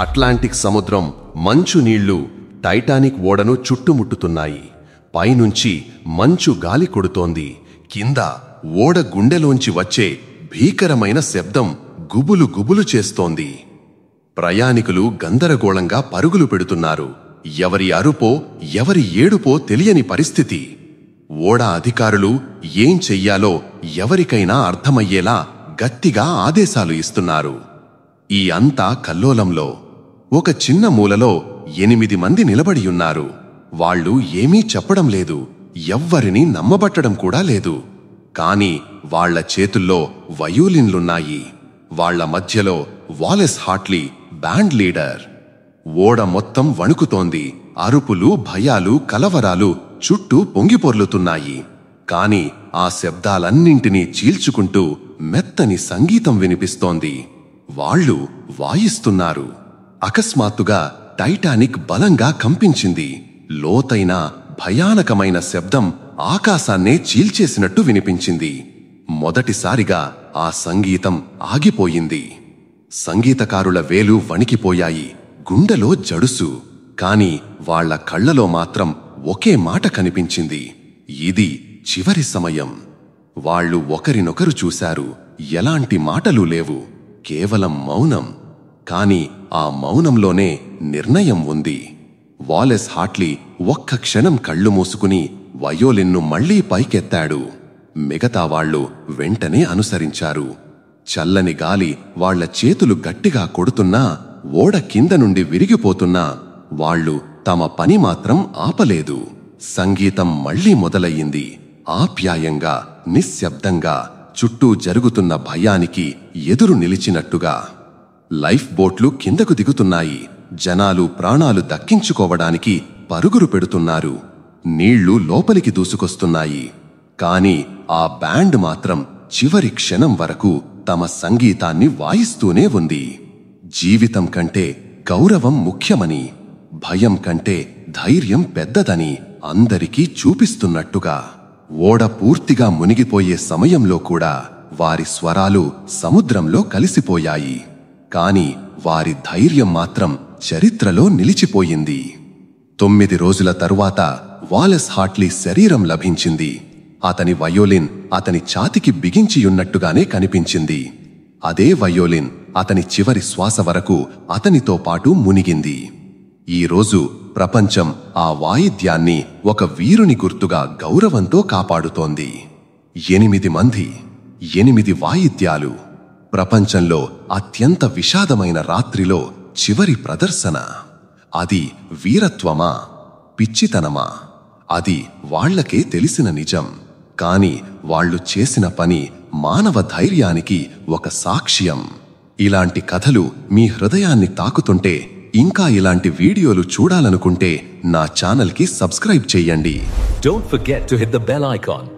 Atlantic సముద్రం మంచు నీళ్లు టైటానిక్ ఓడను చుట్టుముట్టుతున్నాయి. పైనుంచి మంచు గాలి కొడుతోంది. కింద ఓడ గుండెలోంచి వచ్చే భీకరమైన శబ్దం గుబులు గుబులు చేస్తోంది. ప్రయాణికులు గందరగోళంగా పరుగులు పెడుతున్నారు. ఎవరి అరుపో ఎవరి ఏడుపో తెలియని పరిస్థితి. ఓడ అధికారులు ఏం చెయ్యాలో ఎవరికైనా అర్థమయ్యేలా గట్టిగా ఆదేశాలు ఇస్తున్నారు. ఈ అంతా కల్లోలంలో ఒక చిన్న మూలలో 8 మంది నిలబడియున్నారు. వాళ్ళు ఏమీ చెప్పడం లేదు, ఎవ్వరినీ నమ్మబట్టడం కూడా లేదు. కాని వాళ్ల చేతుల్లో వయోలిన్లున్నాయి. వాళ్ల మధ్యలో వాలెస్ హార్ట్లీ బ్యాండ్ లీడర్. ఓడ మొత్తం వణుకుతోంది. అరుపులు, భయాలు, కలవరాలు చుట్టూ పొంగిపొర్లుతున్నాయి. కాని ఆ శబ్దాలన్నింటినీ చీల్చుకుంటూ మెత్తని సంగీతం వినిపిస్తోంది. వాళ్ళు వాయిస్తున్నారు. అకస్మాత్తుగా టైటానిక్ బలంగా కంపించింది. లోతైన భయానకమైన శబ్దం ఆకాశాన్నే చీల్చేసినట్టు వినిపించింది. మొదటిసారిగా ఆ సంగీతం ఆగిపోయింది. సంగీతకారుల వేలు వణికిపోయాయి. గుండెలో జడుసు. కాని వాళ్ల కళ్లలో మాత్రం ఒకే మాట కనిపించింది, ఇది చివరి సమయం. వాళ్ళు ఒకరినొకరు చూశారు. ఎలాంటి మాటలు లేవు, కేవలం మౌనం. కాని ఆ మౌనంలోనే నిర్ణయం ఉంది. వాలెస్ హార్ట్లీ ఒక్క క్షణం కళ్ళు మూసుకుని వయోలిన్ను మళ్లీ పైకెత్తాడు. మిగతా వాళ్లు వెంటనే అనుసరించారు. చల్లని గాలి వాళ్ల చేతులు గట్టిగా కొడుతున్నా, ఓడ కింద నుండి విరిగిపోతున్నా వాళ్ళు తమ పని మాత్రం ఆపలేదు. సంగీతం మళ్లీ మొదలయ్యింది. ఆప్యాయంగా, నిశ్శబ్దంగా, చుట్టూ జరుగుతున్న భయానికి ఎదురు నిలిచినట్టుగా. లైఫ్ బోట్లు కిందకు దిగుతున్నాయి. జనాలు ప్రాణాలు దక్కించుకోవడానికి పరుగులు పెడుతున్నారు. నీళ్లు లోపలికి దూసుకొస్తున్నాయి. కాని ఆ బ్యాండ్ మాత్రం చివరి క్షణం వరకు తమ సంగీతాన్ని వాయిస్తూనే ఉంది. జీవితం కంటే గౌరవం ముఖ్యమని, భయం కంటే ధైర్యం పెద్దదని అందరికీ చూపిస్తున్నట్టుగా. ఓడ పూర్తిగా మునిగిపోయే సమయంలో కూడా వారి స్వరాలు సముద్రంలో కలిసిపోయాయి. కాని వారి ధైర్యం మాత్రం చరిత్రలో నిలిచిపోయింది. 9 రోజుల తరువాత వాలెస్ హార్ట్లీ శరీరం లభించింది. అతని వయోలిన్ అతని ఛాతికి బిగించియున్నట్టుగానే కనిపించింది. అదే వయోలిన్ అతని చివరి శ్వాస వరకు అతనితో పాటు మునిగింది. ఈరోజు ప్రపంచం ఆ వాయిద్యాన్ని ఒక వీరుని గుర్తుగా గౌరవంతో కాపాడుతోంది. 8 మంది, 8 వాయిద్యాలు. ప్రపంచంలో అత్యంత విషాదమైన రాత్రిలో చివరి ప్రదర్శన. అది వీరత్వమా, పిచ్చితనమా? అది వాళ్లకే తెలిసిన నిజం. కాని వాళ్ళు చేసిన పని మానవ ధైర్యానికి ఒక సాక్ష్యం. ఇలాంటి కథలు మీ హృదయాన్ని తాకుతుంటే, ఇంకా ఇలాంటి వీడియోలు చూడాలనుకుంటే నా ఛానల్కి సబ్స్క్రైబ్ చేయండి. Don't forget to hit the bell icon.